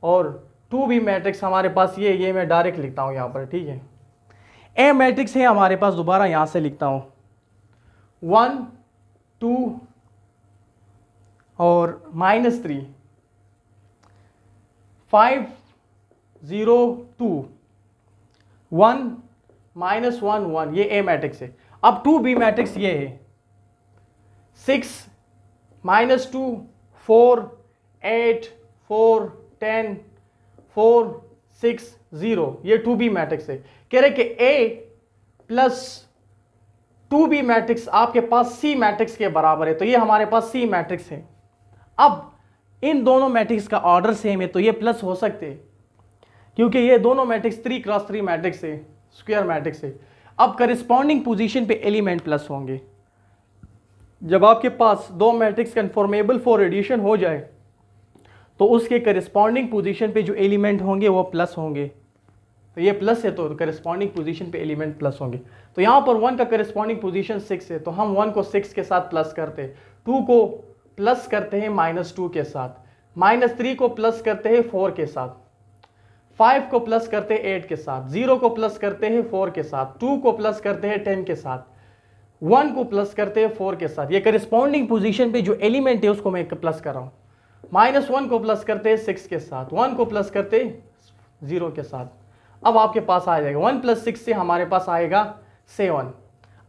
और 2b मैट्रिक्स हमारे पास ये मैं डायरेक्ट लिखता हूँ यहाँ पर, ठीक है। a मैट्रिक्स है हमारे पास, दोबारा यहाँ से लिखता हूँ 1 2 और -3 5 0 2 1 -1 1, ये a मैट्रिक्स है। अब 2b मैट्रिक्स ये है 6 -2 4 8 4 10 4 6 0, ये 2b मैट्रिक्स है। कह रहे कि a प्लस 2b मैट्रिक्स आपके पास c मैट्रिक्स के बराबर है, तो ये हमारे पास c मैट्रिक्स है। अब इन दोनों मैट्रिक्स का ऑर्डर सेम है, तो ये प्लस हो सकते हैं क्योंकि ये दोनों मैट्रिक्स 3x3 मैट्रिक्स है, स्क्वायर मैट्रिक्स है। अब करिस्पॉन्डिंग पोजीशन पे एलिमेंट प्लस होंगे। जब आपके पास दो मैट्रिक्स कन्फॉर्मेबल फॉर एडिशन हो जाए तो उसके करिस्पॉन्डिंग पोजीशन पे जो एलिमेंट होंगे वो प्लस होंगे। तो ये प्लस है तो करिस्पॉन्डिंग पोजीशन पे एलिमेंट प्लस होंगे। तो यहाँ पर 1 का करिस्पॉन्डिंग पोजीशन 6 है, तो हम 1 को 6 के साथ प्लस करते हैं, 2 को प्लस करते हैं -2 के साथ, -3 को प्लस करते हैं 4 के साथ, 5 को प्लस करते हैं 8 के साथ, 0 को प्लस करते हैं 4 के साथ, 2 को प्लस करते हैं 10 के साथ, 1 को प्लस करते हैं 4 के साथ। ये करिस्पॉन्डिंग पोजीशन पे जो एलिमेंट है उसको मैं प्लस कर रहा हूँ। -1 को प्लस करते हैं 6 के साथ, 1 को प्लस करते हैं 0 के साथ। अब आपके पास आ जाएगा 1 + 6 से हमारे पास आएगा 7।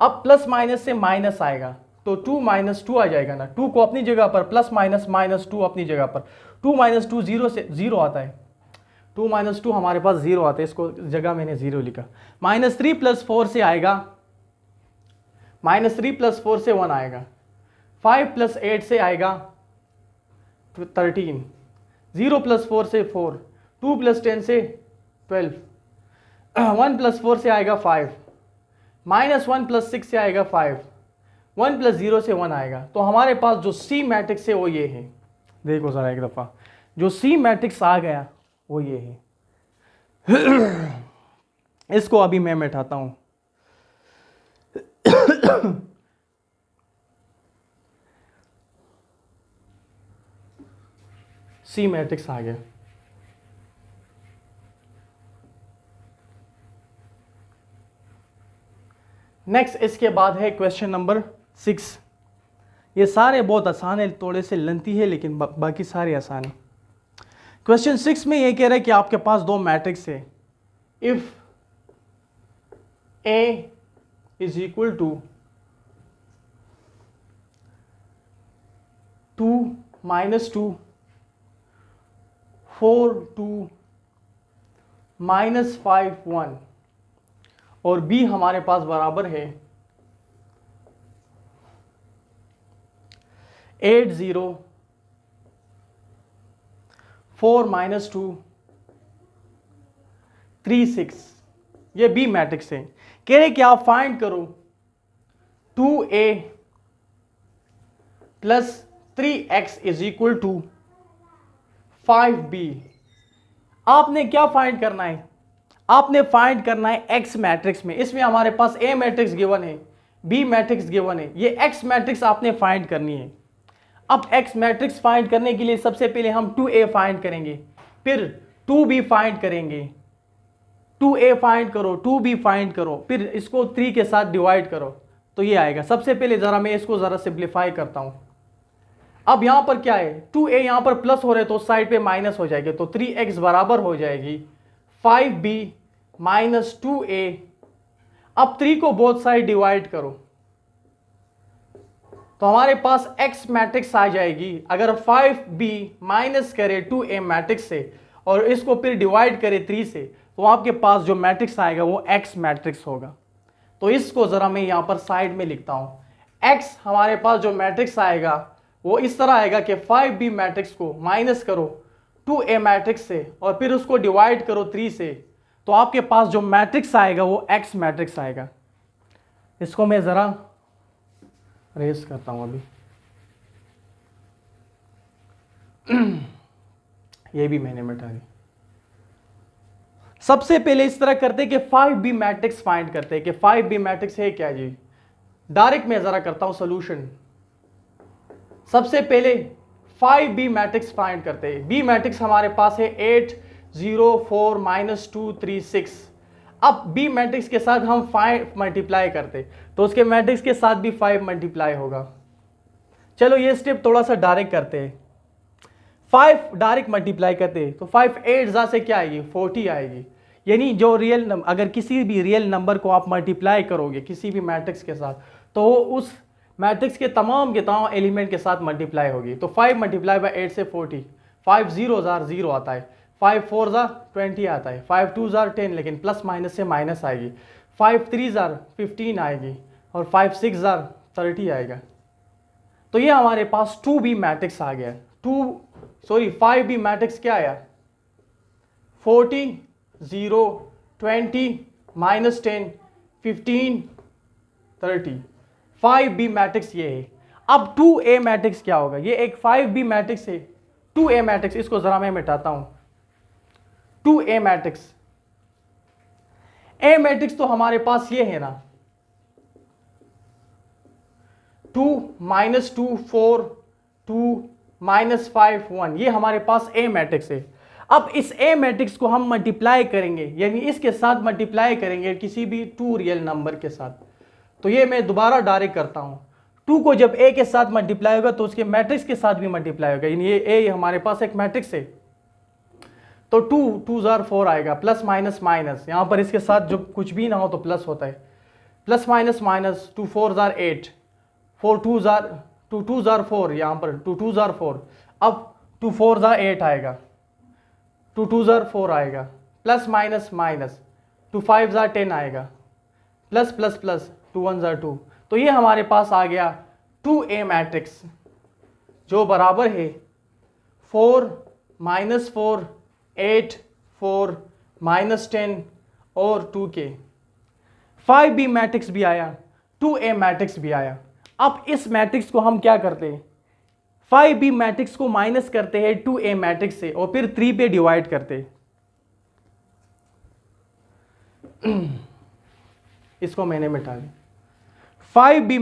अब प्लस माइनस से माइनस आएगा तो 2 - 2 आ जाएगा ना, 2 को अपनी जगह पर प्लस माइनस -2 अपनी जगह पर, 2 - 2 0 से 0 आता है, 2 - 2 हमारे पास 0 आता है, इसको जगह मैंने 0 लिखा। -3 + 4 से आएगा, -3 + 4 से 1 आएगा, 5 + 8 से आएगा 13, 0 + 4 से 4, 2 + 10 से 12, 1 + 4 से आएगा 5, -1 + 6 से आएगा 5, 1 + 0 से 1 आएगा। तो हमारे पास जो सी मैट्रिक्स है वो ये है। देखो ज़रा एक दफ़ा, जो सी मैट्रिक्स आ गया वो ये है। इसको अभी मैं मिटाता हूँ। सी मैट्रिक्स आ गया। नेक्स्ट इसके बाद है क्वेश्चन नंबर 6। ये सारे बहुत आसान है, थोड़े से लेंथी है लेकिन बाकी सारे आसान है। क्वेश्चन 6 में ये कह रहा है कि आपके पास दो मैट्रिक्स है। If A is equal to 2 - 2 4 2 -5 1 और B हमारे पास बराबर है 8 0 4 - 2 3 6, ये B मैट्रिक्स है। कह रहे कि आप फाइंड करो 2A + 3x = 5B। आपने क्या फाइंड करना है? आपने फाइंड करना है X मैट्रिक्स में। इसमें हमारे पास A मैट्रिक्स गिवन है, B मैट्रिक्स गिवन है, ये X मैट्रिक्स आपने फाइंड करनी है। अब X मैट्रिक्स फाइंड करने के लिए सबसे पहले हम 2A फाइंड करेंगे, फिर 2B फाइंड करेंगे, 2A फाइंड करो, 2B फाइंड करो, फिर इसको 3 के साथ डिवाइड करो तो ये आएगा। सबसे पहले ज़रा मैं इसको ज़रा सिंप्लीफाई करता हूँ। अब यहाँ पर क्या है, 2A यहाँ पर प्लस हो रहे तो उस साइड पे माइनस हो जाएगी, तो 3x बराबर हो जाएगी 5B - 2A। अब 3 को बोथ साइड डिवाइड करो तो हमारे पास X मैट्रिक्स आ जाएगी। अगर 5B माइनस करे 2A मैट्रिक्स से और इसको फिर डिवाइड करें 3 से, तो आपके पास जो मैट्रिक्स आएगा वो एक्स मैट्रिक्स होगा। तो इसको ज़रा मैं यहाँ पर साइड में लिखता हूँ। एक्स हमारे पास जो मैट्रिक्स आएगा वो इस तरह आएगा कि 5b मैट्रिक्स को माइनस करो 2a मैट्रिक्स से और फिर उसको डिवाइड करो 3 से, तो आपके पास जो मैट्रिक्स आएगा वो एक्स मैट्रिक्स आएगा। इसको मैं ज़रा रेस करता हूँ अभी। ये भी मैंने मिटा दी। सबसे पहले इस तरह करते हैं कि 5b मैट्रिक्स फाइंड करते हैं कि 5b मैट्रिक्स है क्या जी। डायरेक्ट मैं ज़रा करता हूँ सोल्यूशन। सबसे पहले 5b मैट्रिक्स फाइंड करते हैं। b मैट्रिक्स हमारे पास है 8 0 4 -2 3 6। अब b मैट्रिक्स के साथ हम 5 मल्टीप्लाई करते, तो उसके मैट्रिक्स के साथ भी 5 मल्टीप्लाई होगा। चलो ये स्टेप थोड़ा सा डायरेक्ट करते हैं। 5 डायरेक्ट मल्टीप्लाई करते हैं, तो 5 8 जा से क्या आएगी 40 आएगी। यानी जो रियल नंबर, अगर किसी भी रियल नंबर को आप मल्टीप्लाई करोगे किसी भी मैट्रिक्स के साथ, तो वो उस मैट्रिक्स के तमाम एलिमेंट के साथ मल्टीप्लाई होगी। तो 5 मल्टीप्लाई बाय 8 से 40, 5 0 जार 0 आता है, 5 4 जार 20 आता है, 5 2 जार 10, लेकिन प्लस माइनस से माइनस आएगी, 5 3 जार 15 आएगी और 5 6 जार 30 आएगा। तो ये हमारे पास 2b मैट्रिक्स आ गया। 5b मैट्रिक्स क्या आया 40 0 20 -10 15 30। 5b मैट्रिक्स ये है। अब 2a मैट्रिक्स क्या होगा, ये एक 5b मैट्रिक्स है। 2a मैट्रिक्स, इसको जरा मैं मिटाता हूं। 2a मैट्रिक्स, a मैट्रिक्स तो हमारे पास ये है ना 2 -2 4 2 -5 1, ये हमारे पास a मैट्रिक्स है। अब इस a मैट्रिक्स को हम मल्टीप्लाई करेंगे, यानी इसके साथ मल्टीप्लाई करेंगे किसी भी 2 रियल नंबर के साथ। तो ये मैं दोबारा डायरेक्ट करता हूं। 2 को जब a के साथ मल्टीप्लाई होगा तो उसके मैट्रिक्स के साथ भी मल्टीप्लाई होगा, यानी ये a हमारे पास एक मैट्रिक्स है। तो 2 जार 4 आएगा, प्लस माइनस माइनस, यहां पर इसके साथ जो कुछ भी ना हो तो प्लस होता है, plus minus minus, 2 4 jar 8, 4 2 jar 4, यहां पर 2 2 जार 4, अब 2 4 जार 8 आएगा, 2 2 जार 4 आएगा, प्लस माइनस माइनस, 2 5 जार 10 आएगा, प्लस प्लस प्लस, 2 1 जार 2। तो ये हमारे पास आ गया 2a मैट्रिक्स, जो बराबर है 4 -4 8 4 -10 और 2 के। 5b मैट्रिक्स भी आया, 2a मैट्रिक्स भी आया। अब इस मैट्रिक्स को हम क्या करते हैं, 5b मैट्रिक्स को माइनस करते हैं 2a मैट्रिक्स से और फिर 3 पे डिवाइड करते हैं। इसको मैंने मिटा दिया। 5b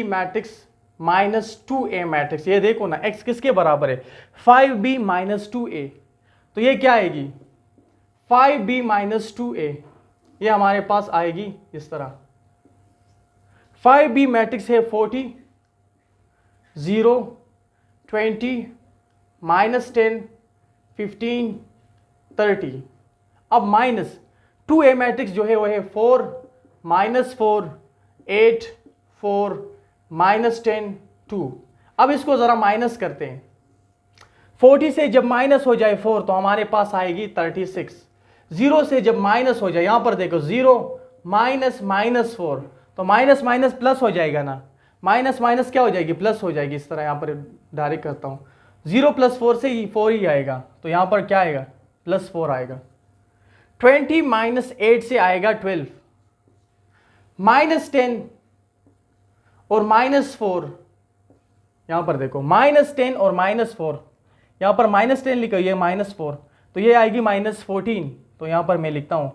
matrix minus 2a matrix, ये देखो ना x किसके बराबर है 5b माइनस 2a, तो ये क्या आएगी 5b माइनस 2a, ये हमारे पास आएगी इस तरह। 5b मैट्रिक्स है 40 0 20 -10 15 30। अब माइनस 2a मैट्रिक्स जो है वो है 4 -4 8 4 -10 2। अब इसको ज़रा माइनस करते हैं। 40 से जब माइनस हो जाए 4 तो हमारे पास आएगी 36। 0 से जब माइनस हो जाए, यहाँ पर देखो 0 -4, तो माइनस माइनस प्लस हो जाएगा ना, माइनस माइनस क्या हो जाएगी प्लस हो जाएगी। इस तरह यहाँ पर डायरेक्ट करता हूँ, 0 + 4 से 4 ही आएगा, तो यहाँ पर क्या आएगा +4 आएगा। 20 - 8 से आएगा 12, -10 और -4, यहाँ पर देखो -10 और -4, यहाँ पर -10 लिखा ये -4, तो ये आएगी -14, तो यहाँ पर मैं लिखता हूँ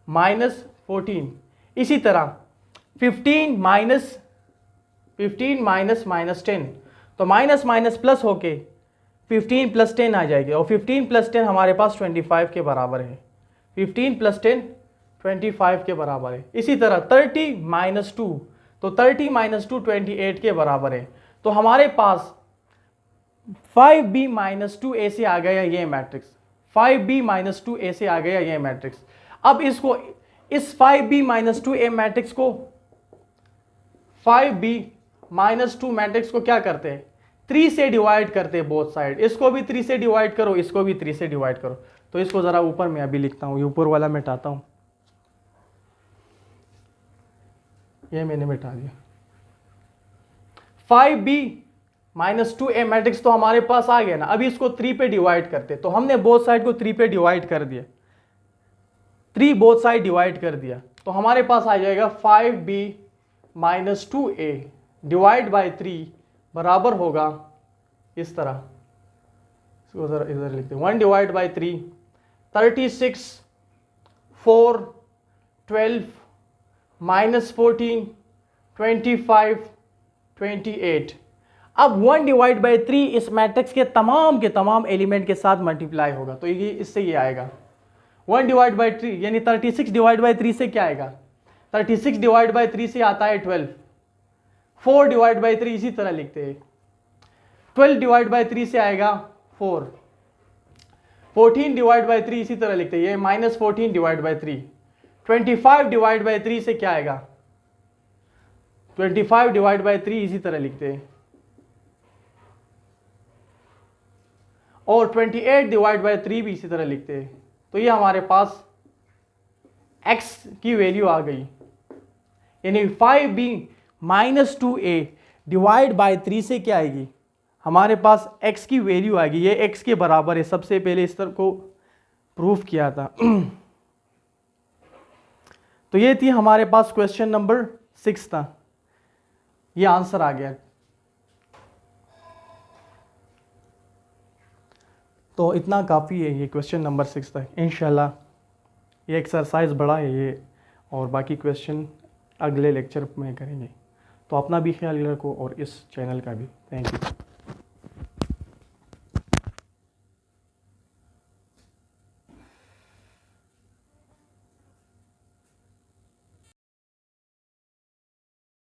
-14। इसी तरह 15 - -10, तो माइनस माइनस प्लस होके 15 + 10 आ जाएगी, और 15 + 10 हमारे पास 25 के बराबर है। 15 + 10 25 के बराबर है। इसी तरह 30 - 2, तो 30 - 2 28 के बराबर है। तो हमारे पास 5b - 2a से आ गया ये मैट्रिक्स, 5b - 2a से आ गया ये मैट्रिक्स। अब इसको इस 5b - 2a मैट्रिक्स को 5b - 2 मैट्रिक्स को क्या करते हैं 3 से डिवाइड करते बोथ साइड, इसको भी 3 से डिवाइड करो, इसको भी 3 से डिवाइड करो। तो इसको ज़रा ऊपर में अभी लिखता हूँ, ये ऊपर वाला मिटाता हूँ, ये मैंने मिटा दिया। 5b माइनस 2a मैट्रिक्स तो हमारे पास आ गया ना। अभी इसको 3 पे डिवाइड करते, तो हमने बोथ साइड को 3 पे डिवाइड कर दिया, 3 बोथ साइड डिवाइड कर दिया, तो हमारे पास आ जाएगा 5b minus 2a divide by 3 बराबर होगा इस तरह, इसको इधर लिखते हैं 1 डिवाइड बाई 3, 36, 4, 12, माइनस 14, 25, 28। अब 1 डिवाइड बाई 3 इस मैट्रिक्स के तमाम एलिमेंट के साथ मल्टीप्लाई होगा, तो ये इससे ये आएगा 1 डिवाइड बाई 3, यानी 36 डिवाइड बाई 3 से क्या आएगा, 36 डिवाइड बाई 3 से आता है 12, 4 डिवाइड बाई 3 इसी तरह लिखते हैं, 12 डिवाइड बाई 3 से आएगा 4, 14 डिवाइड बाई 3 इसी तरह लिखते हैं, ये minus 14 divide by 3, 25 divide by 3 से क्या आएगा, 25 डिवाइड बाई 3 इसी तरह लिखते हैं, और 28 डिवाइड बाई 3 भी इसी तरह लिखते हैं। तो ये हमारे पास x की वैल्यू आ गई, यानी 5b minus 2a divide by 3 से क्या आएगी, हमारे पास x की वैल्यू आएगी, ये x के बराबर है। सबसे पहले इस तरह को प्रूफ किया था। तो ये थी हमारे पास क्वेश्चन नंबर 6 था, ये आंसर आ गया। तो इतना काफ़ी है ये क्वेश्चन नंबर 6 तक। इंशाल्लाह ये एक्सरसाइज बड़ा है ये, और बाकी क्वेश्चन अगले लेक्चर में करेंगे। तो अपना भी ख्याल रखो और इस चैनल का भी। Thank you.